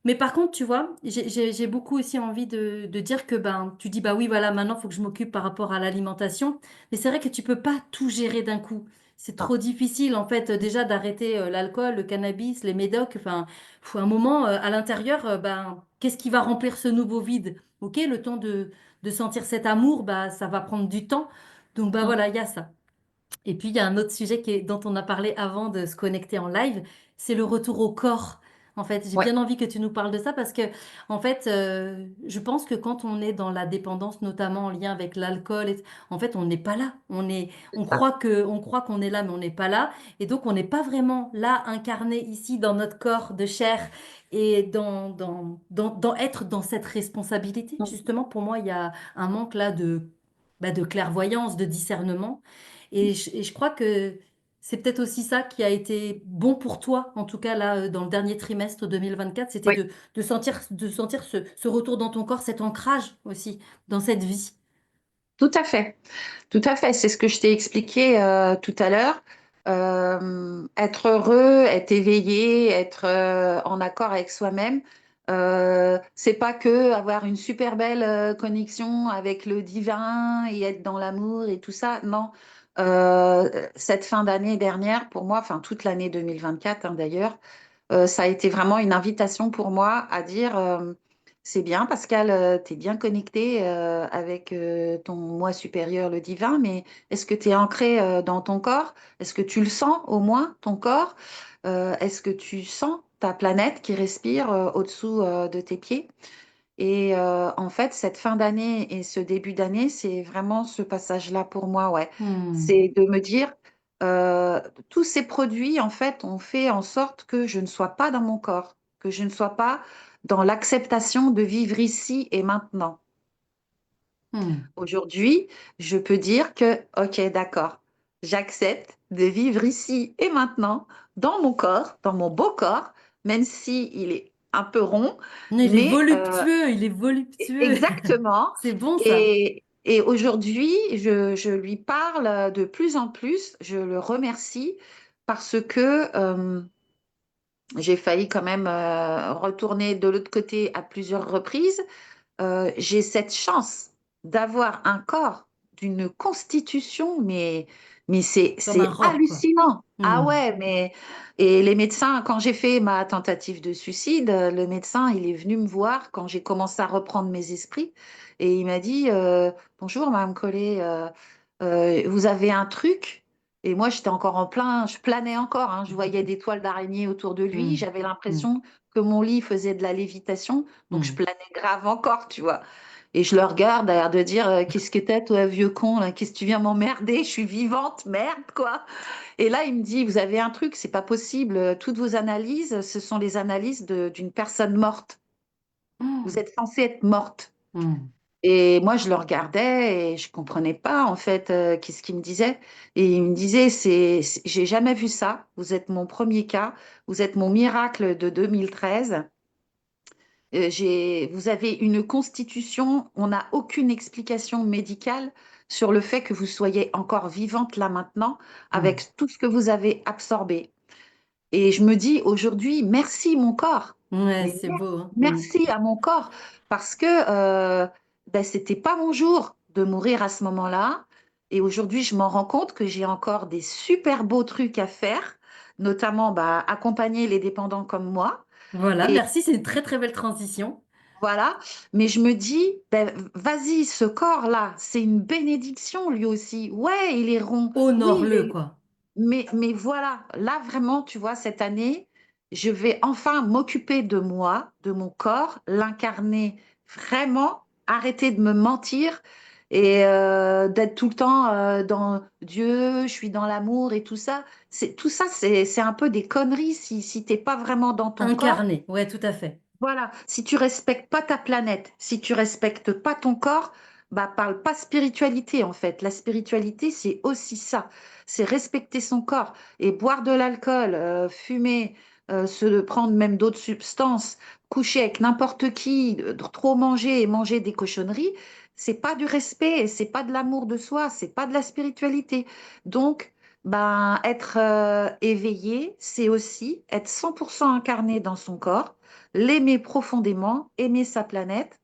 S1: Mais par contre, tu vois, j'ai beaucoup aussi envie de dire que ben, tu dis, bah oui, voilà, maintenant, il faut que je m'occupe par rapport à l'alimentation. Mais c'est vrai que tu peux pas tout gérer d'un coup. C'est
S2: Non.
S1: trop difficile, en fait, déjà d'arrêter l'alcool, le cannabis, les médocs. Enfin, faut un moment, à l'intérieur, ben, qu'est-ce qui va remplir ce nouveau vide? OK, le temps de sentir cet amour, bah, ça va prendre du temps. Donc, bah
S2: Mm.
S1: voilà, il y a ça. Et puis, il y a un autre sujet dont on a parlé avant de se connecter en live, c'est le retour au corps. En fait, j'ai
S2: Ouais.
S1: bien envie que tu nous parles de ça parce que, en fait, je pense que quand on est dans la dépendance, notamment en lien avec l'alcool, en fait, on n'est pas là.
S2: C'est ça.
S1: On croit qu'on est là, mais on n'est pas là. Et donc, on n'est pas vraiment là, incarné ici dans notre corps de chair et dans être dans cette responsabilité.
S2: Mm.
S1: Justement, pour moi, il y a un manque là de clairvoyance, de discernement. Et je crois que c'est peut-être aussi ça qui a été bon pour toi, en tout cas là, dans le dernier trimestre 2024, c'était
S2: Oui.
S1: de sentir ce retour dans ton corps, cet ancrage aussi dans cette vie.
S2: Tout à fait. Tout à fait. C'est ce que je t'ai expliqué tout à l'heure. Être heureux, être éveillé, être en accord avec soi-même, c'est pas que avoir une super belle connexion avec le divin et être dans l'amour et tout ça. Non. Cette fin d'année dernière, pour moi, enfin toute l'année 2024 hein, d'ailleurs, ça a été vraiment une invitation pour moi à dire c'est bien, Pascal, tu es bien connecté avec ton moi supérieur, le divin, mais est-ce que tu es ancré dans ton corps? Est-ce que tu le sens au moins, ton corps? Est-ce que tu sens ta planète qui respire au-dessous de tes pieds? Et en fait, cette fin d'année et ce début d'année, c'est vraiment ce passage-là pour moi, ouais.
S1: Hmm.
S2: C'est de me dire, euh, tous ces produits, en fait, ont fait en sorte que je ne sois pas dans mon corps, que je ne sois pas dans l'acceptation de vivre ici et maintenant.
S1: Hmm.
S2: Aujourd'hui, je peux dire que, ok, d'accord, j'accepte de vivre ici et maintenant, dans mon corps, dans mon beau corps, même si il est un peu rond,
S1: Non,
S2: mais
S1: il est voluptueux.
S2: exactement.
S1: C'est bon ça.
S2: Et aujourd'hui, je lui parle de plus en plus, je le remercie parce que j'ai failli quand même retourner de l'autre côté à plusieurs reprises. J'ai cette chance d'avoir un corps d'une constitution, mais
S1: Comme un
S2: c'est
S1: roc, quoi.
S2: hallucinant. Ah
S1: Hmm.
S2: ouais, mais et les médecins, quand j'ai fait ma tentative de suicide, le médecin, il est venu me voir quand j'ai commencé à reprendre mes esprits et il m'a dit Bonjour, Madame Collet, vous avez un truc? Et moi, j'étais encore en plein, je planais encore, hein, je voyais des toiles d'araignée autour de lui,
S1: Hmm.
S2: j'avais
S1: Hmm.
S2: l'impression que mon lit faisait de la lévitation, donc je
S1: Hmm.
S2: planais grave encore, tu vois. Et je le regarde, à l'air de dire qu'est-ce que t'es, toi, vieux con, là, qu'est-ce que tu viens m'emmerder, je suis vivante, merde, quoi. Et là, il me dit, vous avez un truc, c'est pas possible, toutes vos analyses, ce sont les analyses d'une personne morte. Vous
S1: Hmm.
S2: êtes censée être morte.
S1: Hmm.
S2: Et moi, je le regardais et je comprenais pas en fait qu'est-ce qu'il me disait. Et il me disait, j'ai jamais vu ça. Vous êtes mon premier cas. Vous êtes mon miracle de 2013. Vous avez une constitution. On n'a aucune explication médicale sur le fait que vous soyez encore vivante là maintenant
S1: Hmm.
S2: avec tout ce que vous avez absorbé. Et je me dis aujourd'hui, merci mon corps.
S1: Ouais,
S2: Mais
S1: c'est beau, hein. Hmm.
S2: merci à mon corps parce que ben, c'était pas mon jour de mourir à ce moment-là. Et aujourd'hui, je m'en rends compte que j'ai encore des super beaux trucs à faire, notamment bah, accompagner les dépendants comme moi.
S1: Voilà,
S2: Et
S1: merci, c'est une très très belle transition.
S2: voilà. Mais je me dis, ben, vas-y, ce corps-là, c'est une bénédiction lui aussi. Ouais, il est rond. Oui,
S1: Honore-le, quoi.
S2: mais voilà, là vraiment, tu vois, cette année, je vais enfin m'occuper de moi, de mon corps, l'incarner vraiment, arrêter de me mentir et d'être tout le temps dans Dieu, je suis dans l'amour et tout ça. Tout ça, c'est un peu des conneries si t'es pas vraiment dans ton corps.
S1: Incarné, ouais, tout à fait.
S2: Voilà, si tu respectes pas ta planète, si tu respectes pas ton corps, bah parle pas spiritualité en fait. La spiritualité, c'est aussi ça, c'est respecter son corps et boire de l'alcool, fumer, se prendre même d'autres substances, coucher avec n'importe qui, trop manger et manger des cochonneries, c'est pas du respect, c'est pas de l'amour de soi, c'est pas de la spiritualité. Donc, ben, être éveillé, c'est aussi être 100% incarné dans son corps, l'aimer profondément, aimer sa planète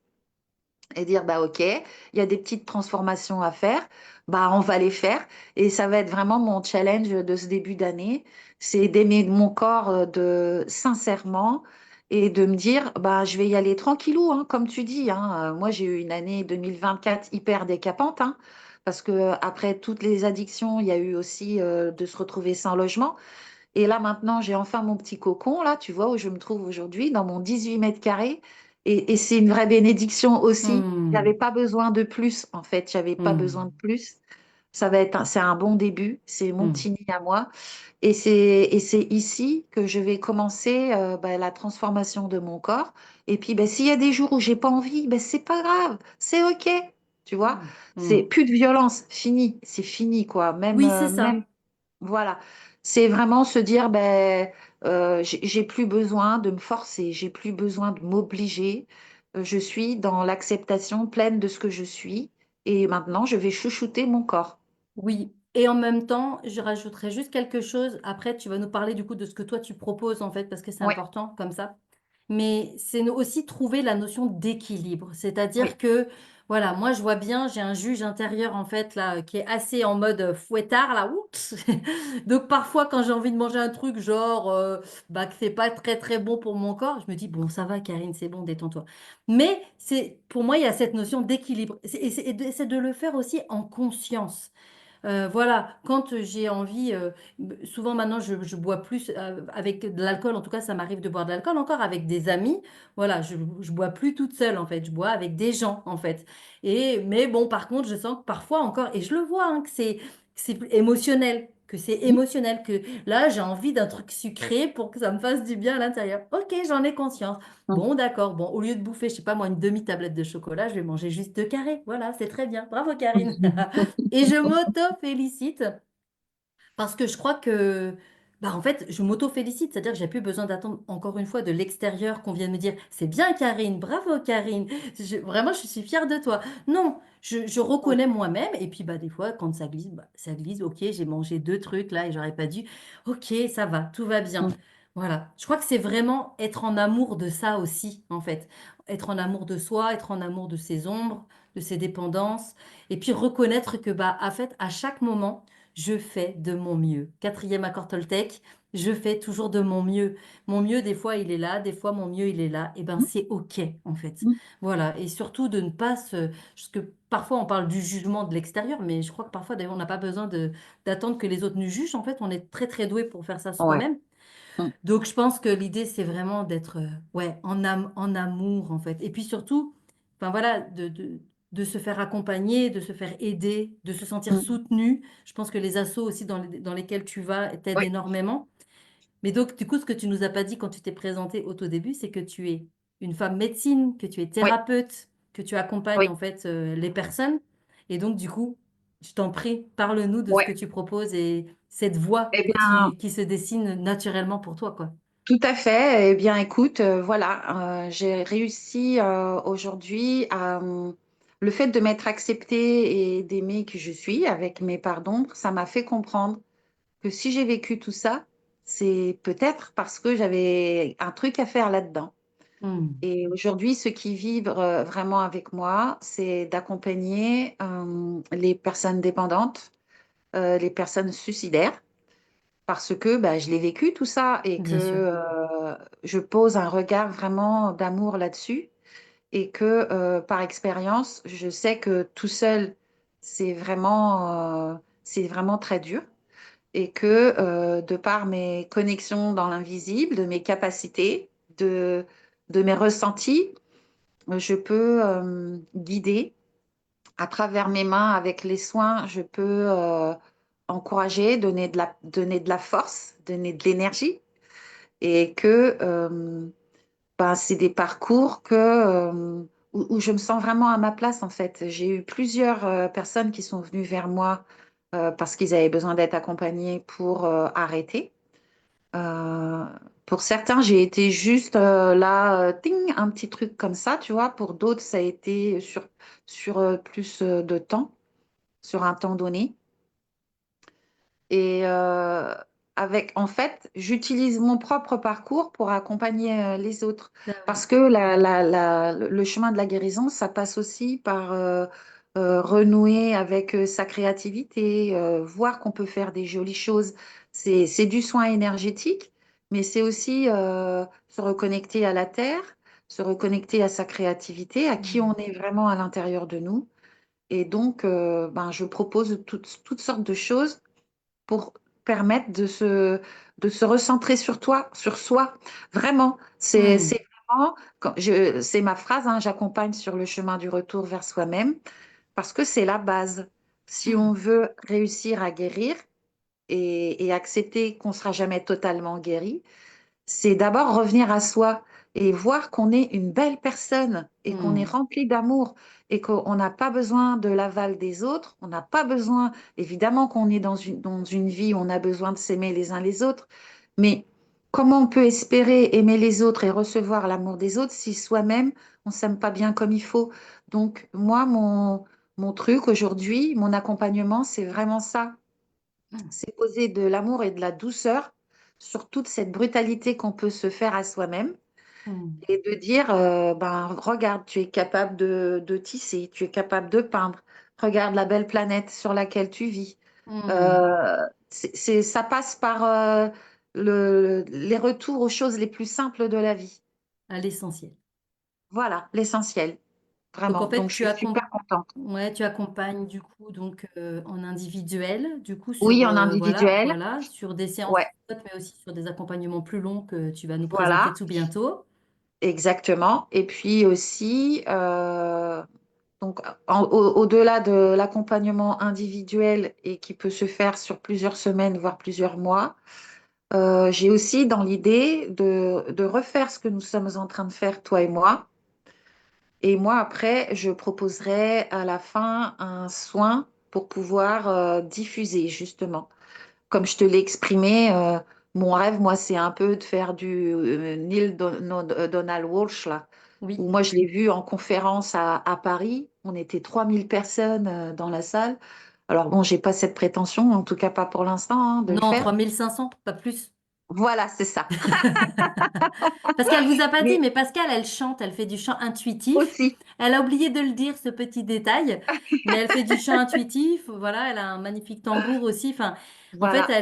S2: et dire bah ok, il y a des petites transformations à faire, bah on va les faire et ça va être vraiment mon challenge de ce début d'année, c'est d'aimer mon corps de sincèrement et de me dire bah je vais y aller tranquillou hein, comme tu dis hein. Moi j'ai eu une année 2024 hyper décapante hein, parce que après toutes les addictions, il y a eu aussi de se retrouver sans logement. Et là, maintenant, j'ai enfin mon petit cocon, là, tu vois, où je me trouve aujourd'hui, dans mon 18 mètres carrés. Et c'est une vraie bénédiction aussi. J'avais
S1: Hmm,
S2: pas besoin de plus, en fait. J'avais pas besoin de
S1: hmm,
S2: plus. C'est un bon début. C'est mon
S1: hmm.
S2: petit nid à moi. Et c'est ici que je vais commencer bah, la transformation de mon corps. Et puis, bah, s'il y a des jours où j'ai pas envie, bah, c'est pas grave. C'est OK. Tu vois,
S1: Hmm,
S2: c'est
S1: hmm.
S2: plus de violence. Fini. C'est fini, quoi.
S1: Oui, c'est
S2: Même
S1: ça.
S2: voilà, c'est vraiment se dire, ben, j'ai plus besoin de me forcer, j'ai plus besoin de m'obliger. Je suis dans l'acceptation pleine de ce que je suis et maintenant je vais chouchouter mon corps.
S1: Oui. Et en même temps, je rajouterais juste quelque chose. Après, tu vas nous parler du coup de ce que toi tu proposes en fait, parce que c'est
S2: Oui,
S1: important comme ça. Mais c'est aussi trouver la notion d'équilibre.
S2: oui.
S1: C'est-à-dire que, voilà, moi je vois bien, j'ai un juge intérieur en fait là qui est assez en mode fouettard là. Oups. Donc parfois quand j'ai envie de manger un truc genre bah que c'est pas très très bon pour mon corps, je me dis bon ça va Karine, c'est bon, détends-toi. Mais c'est pour moi il y a cette notion d'équilibre et c'est de le faire aussi en conscience. Voilà, quand j'ai envie, souvent maintenant je bois plus avec de l'alcool, en tout cas ça m'arrive de boire de l'alcool encore avec des amis. Voilà, je bois plus toute seule en fait, je bois avec des gens en fait. Mais bon, par contre, je sens que parfois encore, et je le vois, hein, que c'est émotionnel. Que c'est
S2: Mm,
S1: émotionnel, que là j'ai envie d'un truc sucré pour que ça me fasse du bien à l'intérieur. Ok, j'en ai conscience.
S2: mm,
S1: Bon, d'accord. Bon, au lieu de bouffer, je sais pas moi, une demi-tablette de chocolat, je vais manger juste deux carrés. Voilà, c'est très bien. Bravo, Karine.
S2: mm.
S1: Et je m'auto-félicite parce que je crois que, bah en fait, je m'auto-félicite, c'est-à-dire que j'ai plus besoin d'attendre encore une fois de l'extérieur qu'on vienne me dire, c'est bien Karine, bravo Karine, vraiment je suis fière de toi. Non, je reconnais moi-même et puis bah des fois quand ça glisse, ok, j'ai mangé deux trucs là et j'aurais pas dû, ok, ça va, tout va bien.
S2: Mm,
S1: Voilà, je crois que c'est vraiment être en amour de ça aussi, en fait. Être en amour de soi, être en amour de ses ombres, de ses dépendances, et puis reconnaître que, bah, en fait, à chaque moment, je fais de mon mieux. Quatrième accord Toltec, je fais toujours de mon mieux. Mon mieux, des fois, il est là, des fois, mon mieux, il est là. Et ben,
S2: mm,
S1: c'est OK, en fait.
S2: mm.
S1: Voilà. Et surtout de ne pas se... Parce que parfois, on parle du jugement de l'extérieur, mais je crois que parfois, d'ailleurs, on n'a pas besoin d'attendre que les autres nous jugent. En fait, on est très, très doué pour faire ça
S2: Ouais.
S1: soi-même.
S2: Mm,
S1: Donc, je pense que l'idée, c'est vraiment d'être ouais, en amour, en fait. Et puis surtout, enfin voilà, de se faire accompagner, de se faire aider, de se sentir
S2: mm.
S1: soutenu. Je pense que les assos aussi dans lesquels tu vas t'aident
S2: Oui,
S1: énormément. Mais donc, du coup, ce que tu nous as pas dit quand tu t'es présentée au tout début, c'est que tu es une femme médecine, que tu es
S2: oui,
S1: thérapeute, que tu accompagnes
S2: oui.
S1: en fait les personnes. Et donc, du coup, je t'en prie, parle-nous de ce
S2: Ouais.
S1: que tu proposes et cette voie
S2: Eh bien,
S1: qui se dessine naturellement pour toi, quoi.
S2: tout à fait. Eh bien, écoute, voilà, j'ai réussi aujourd'hui à le fait de m'être acceptée et d'aimer qui je suis avec mes parts d'ombre, ça m'a fait comprendre que si j'ai vécu tout ça, c'est peut-être parce que j'avais un truc à faire là-dedans.
S1: Hmm.
S2: Et aujourd'hui, ceux qui vivent vraiment avec moi, c'est d'accompagner les personnes dépendantes, les personnes suicidaires parce que bah, je l'ai vécu tout ça et que
S1: Bien sûr.
S2: je pose un regard vraiment d'amour là-dessus. et que par expérience, je sais que tout seul, c'est vraiment très dur et que de par mes connexions dans l'invisible, de mes capacités, de mes ressentis, je peux guider à travers mes mains avec les soins, je peux encourager, donner de la force, donner de l'énergie et que ben, c'est des parcours où je me sens vraiment à ma place en fait. J'ai eu plusieurs personnes qui sont venues vers moi parce qu'ils avaient besoin d'être accompagnés pour arrêter. Euh, pour certains, j'ai été juste là, ting, un petit truc comme ça, tu vois. Pour d'autres, ça a été sur plus de temps, sur un temps donné. Et en fait, j'utilise mon propre parcours pour accompagner les autres.
S1: Ah oui.
S2: Parce que le chemin de la guérison, ça passe aussi par renouer avec sa créativité, voir qu'on peut faire des jolies choses. C'est du soin énergétique, mais c'est aussi se reconnecter à la terre, se reconnecter à sa créativité, à qui on
S1: Mm.
S2: est vraiment à l'intérieur de nous. Et donc, ben, je propose toutes sortes de choses pour permettre de se recentrer sur toi, sur soi. Vraiment,
S1: Mm.
S2: c'est vraiment, c'est ma phrase, hein, j'accompagne sur le chemin du retour vers soi-même, parce que c'est la base. Si on
S1: Mm.
S2: veut réussir à guérir et accepter qu'on ne sera jamais totalement guéri, c'est d'abord revenir à soi et voir qu'on est une belle personne et qu'on est
S1: Mm.
S2: rempli d'amour et qu'on n'a pas besoin de l'aval des autres. On n'a pas besoin, évidemment qu'on est dans une vie où on a besoin de s'aimer les uns les autres, mais comment on peut espérer aimer les autres et recevoir l'amour des autres si soi-même, on ne s'aime pas bien comme il faut? Donc, moi, mon truc aujourd'hui, mon accompagnement, c'est vraiment ça.
S1: Mm.
S2: C'est poser de l'amour et de la douceur sur toute cette brutalité qu'on peut se faire à soi-même
S1: Mm.
S2: et de dire, ben, regarde, tu es capable de tisser, tu es capable de peindre, regarde la belle planète sur laquelle tu vis.
S1: Mm.
S2: Euh, ça passe par les retours aux choses les plus simples de la vie.
S1: À l'essentiel.
S2: Voilà, l'essentiel,
S1: Donc en
S2: vraiment.
S1: fait,
S2: Donc, je suis super contente.
S1: ouais, tu accompagnes du coup donc en individuel, du coup
S2: Oui,
S1: sur
S2: en individuel.
S1: sur des séances
S2: Ouais,
S1: courtes, mais aussi sur des accompagnements plus longs que tu vas nous présenter
S2: voilà,
S1: tout bientôt.
S2: exactement. Et puis aussi, donc, au-delà de l'accompagnement individuel et qui peut se faire sur plusieurs semaines, voire plusieurs mois, j'ai aussi dans l'idée de refaire ce que nous sommes en train de faire, toi et moi. Et moi, après, je proposerai à la fin un soin pour pouvoir diffuser, justement. Comme je te l'ai exprimé, mon rêve, moi, c'est un peu de faire du Donald Walsh, là,
S1: Oui.
S2: où moi, je l'ai vu en conférence à Paris. On était 3000 personnes dans la salle. Alors bon, j'ai pas cette prétention, en tout cas pas pour l'instant, hein, de le
S1: Non,
S2: faire.
S1: 3500, pas plus.
S2: Voilà, c'est ça.
S1: Parce qu'elle vous a pas dit,
S2: Mais
S1: mais Pascal, elle chante, elle fait du chant intuitif.
S2: aussi,
S1: Elle a oublié de le dire, ce petit détail, mais elle fait du chant intuitif. Voilà, elle a un magnifique tambour aussi. Enfin, en fait,
S2: voilà,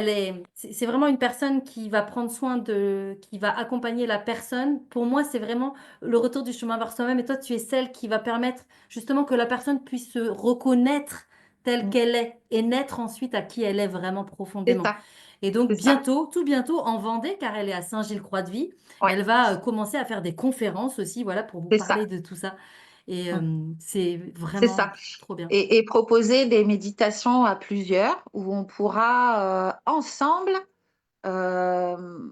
S1: c'est vraiment une personne qui va prendre soin qui va accompagner la personne. Pour moi, c'est vraiment le retour du chemin vers soi-même. Et toi, tu es celle qui va permettre justement que la personne puisse se reconnaître telle qu'elle est et naître ensuite à qui elle est vraiment
S2: c'est
S1: profondément.
S2: ça,
S1: Et donc
S2: c'est ça.
S1: bientôt, tout bientôt, en Vendée, car elle est à Saint-Gilles-Croix-de-Vie,
S2: Ouais,
S1: elle va commencer à faire des conférences aussi, voilà, pour vous
S2: c'est ça.
S1: parler de tout ça. Et
S2: Mm.
S1: c'est
S2: C'est
S1: vraiment
S2: ça.
S1: trop bien.
S2: Et proposer des méditations à plusieurs où on pourra ensemble euh,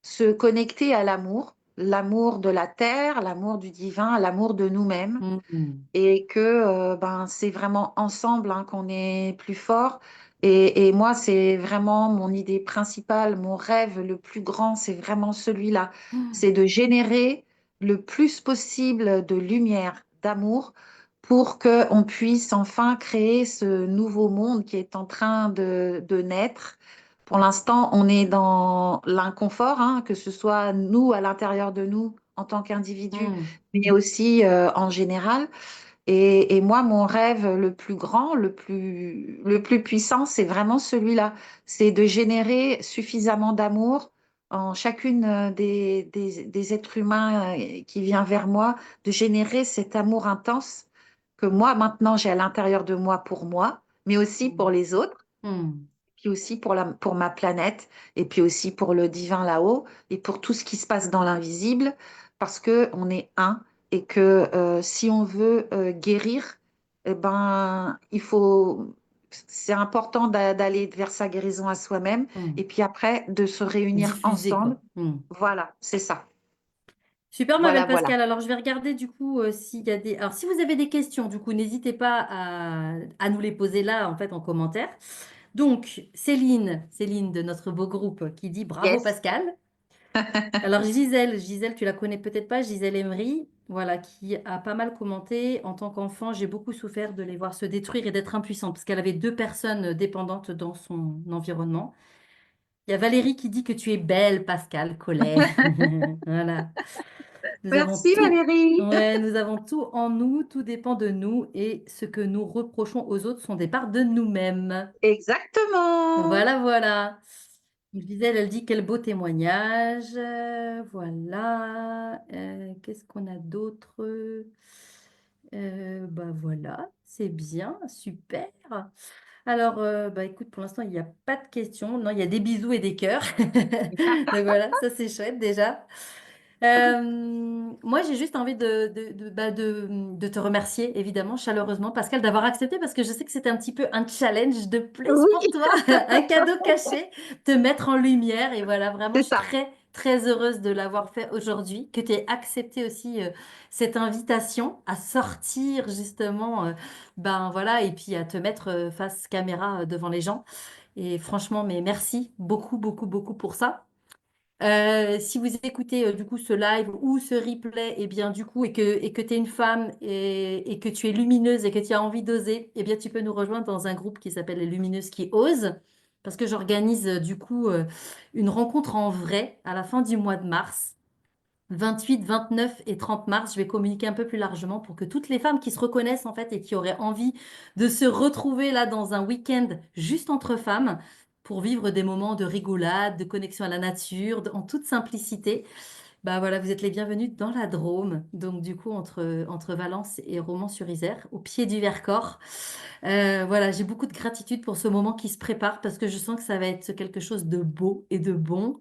S2: se connecter à l'amour, l'amour de la terre, l'amour du divin, l'amour de nous-mêmes,
S1: Mhm.
S2: et que ben, c'est vraiment ensemble hein, qu'on est plus fort. Et moi, c'est vraiment mon idée principale, mon rêve le plus grand, c'est vraiment celui-là, c'est de générer le plus possible de lumière, d'amour, pour qu'on puisse enfin créer ce nouveau monde qui est en train de naître. Pour l'instant, on est dans l'inconfort, hein, que ce soit nous à l'intérieur de nous en tant qu'individus,
S1: Mhm.
S2: mais aussi en général. Et moi, mon rêve le plus grand, le plus puissant, c'est vraiment celui-là. C'est de générer suffisamment d'amour en chacune des êtres humains qui vient vers moi, de générer cet amour intense que moi, maintenant, j'ai à l'intérieur de moi, mais aussi pour
S1: Mm.
S2: les autres,
S1: Mm.
S2: puis aussi pour ma planète, et puis aussi pour le divin là-haut, et pour tout ce qui se passe dans l'invisible, parce que on est un, et que si on veut guérir, eh ben, c'est important d'aller vers sa guérison à soi-même, et
S1: Mm.
S2: puis après, de se réunir
S1: Diffuser,
S2: ensemble.
S1: quoi. Mm.
S2: Voilà, c'est ça.
S1: Super, ma
S2: Voilà,
S1: belle
S2: voilà.
S1: Pascal. Alors, je vais regarder du coup s'il y a des. Alors, si vous avez des questions, du coup, n'hésitez pas à nous les poser là, en fait, en commentaire. Donc, Céline de notre beau groupe qui dit bravo
S2: Yes.
S1: Pascal. Alors, Gisèle, tu la connais peut-être pas, Gisèle Emery, voilà, qui a pas mal commenté. En tant qu'enfant, j'ai beaucoup souffert de les voir se détruire et d'être impuissante parce qu'elle avait deux personnes dépendantes dans son environnement. Il y a Valérie qui dit que tu es belle, Pascal Collet. Voilà. Nous avons
S2: Merci
S1: tout,
S2: Valérie.
S1: ouais, nous avons tout en nous, tout dépend de nous et ce que nous reprochons aux autres sont des parts de nous-mêmes.
S2: Exactement.
S1: Voilà, voilà. Gisèle, elle dit quel beau témoignage. Voilà. Qu'est-ce qu'on a d'autre? Bah voilà, c'est bien, super. Alors, bah écoute, pour l'instant, il n'y a pas de questions. Non, il y a des bisous et des cœurs. Donc voilà, ça c'est chouette déjà. Moi, j'ai juste envie de te remercier, évidemment, chaleureusement, Pascal, d'avoir accepté, parce que je sais que c'était un petit peu un challenge de plus pour
S2: Oui,
S1: toi, un cadeau caché, te mettre en lumière. Et voilà, vraiment,
S2: c'est
S1: je suis
S2: ça.
S1: très, très heureuse de l'avoir fait aujourd'hui, que tu aies accepté aussi cette invitation à sortir, justement, ben voilà, et puis à te mettre face caméra devant les gens. Et franchement, mais merci beaucoup, beaucoup, beaucoup pour ça. Si vous écoutez du coup ce live ou ce replay, et bien du coup, et que tu es une femme et que tu es lumineuse et que tu as envie d'oser, et bien tu peux nous rejoindre dans un groupe qui s'appelle Les Lumineuses qui osent, parce que j'organise du coup une rencontre en vrai à la fin du mois de mars. 28, 29 et 30 mars, je vais communiquer un peu plus largement pour que toutes les femmes qui se reconnaissent en fait et qui auraient envie de se retrouver là dans un week-end juste entre femmes pour vivre des moments de rigolade, de connexion à la nature, en toute simplicité, bah voilà, vous êtes les bienvenus dans la Drôme, donc du coup entre Valence et Romans-sur-Isère, au pied du Vercors. Voilà, j'ai beaucoup de gratitude pour ce moment qui se prépare parce que je sens que ça va être quelque chose de beau et de bon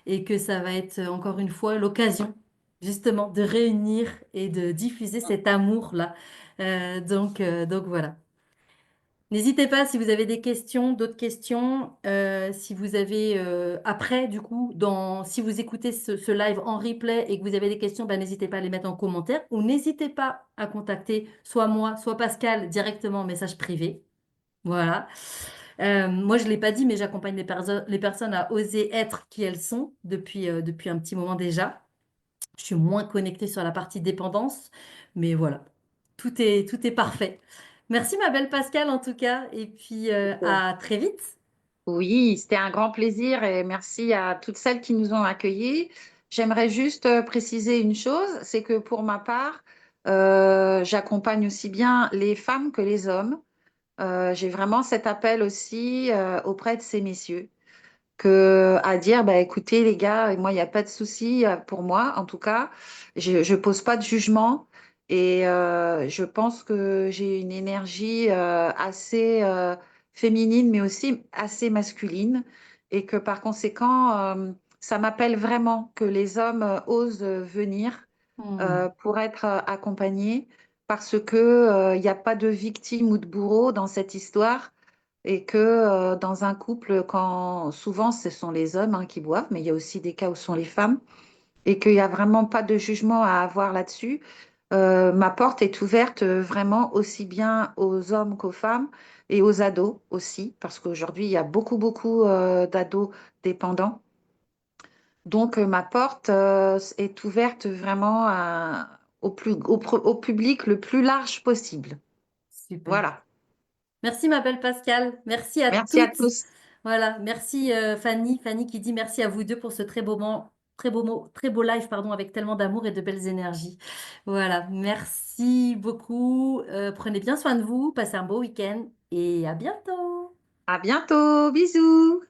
S1: et que ça va être encore une fois l'occasion justement de réunir et de diffuser cet amour-là. Donc voilà. N'hésitez pas si vous avez des questions, d'autres questions, si vous avez après du coup, si vous écoutez ce live en replay et que vous avez des questions, ben, n'hésitez pas à les mettre en commentaire ou n'hésitez pas à contacter soit moi, soit Pascal directement en message privé. Voilà. Moi, je ne l'ai pas dit, mais j'accompagne les personnes à oser être qui elles sont depuis un petit moment déjà. Je suis moins connectée sur la partie dépendance, mais voilà, tout est parfait. Merci, ma belle Pascal, en tout cas, et puis à très vite.
S2: Oui, c'était un grand plaisir et merci à toutes celles qui nous ont accueillis. J'aimerais juste préciser une chose, c'est que pour ma part, j'accompagne aussi bien les femmes que les hommes. J'ai vraiment cet appel aussi auprès de ces messieurs. À dire, bah, écoutez les gars, moi, il n'y a pas de souci pour moi, en tout cas, je pose pas de jugement et je pense que j'ai une énergie assez féminine, mais aussi assez masculine et que par conséquent, ça m'appelle vraiment que les hommes osent venir
S1: Hmm.
S2: pour être accompagnés parce que il n'y a pas de victime ou de bourreau dans cette histoire et que dans un couple, quand souvent ce sont les hommes hein, qui boivent, mais il y a aussi des cas où ce sont les femmes, et qu'il n'y a vraiment pas de jugement à avoir là-dessus. Ma porte est ouverte vraiment aussi bien aux hommes qu'aux femmes et aux ados aussi, parce qu'aujourd'hui, il y a beaucoup, beaucoup d'ados dépendants. Donc, ma porte est ouverte vraiment au public le plus large possible.
S1: Super.
S2: Voilà.
S1: Merci, ma belle Pascal. Merci à
S2: Merci à
S1: toutes.
S2: tous.
S1: Voilà, merci Fanny. Fanny qui dit merci à vous deux pour ce très beau live, pardon, avec tellement d'amour et de belles énergies. Voilà, merci beaucoup. Prenez bien soin de vous, passez un beau week-end et à bientôt.
S2: À bientôt. Bisous.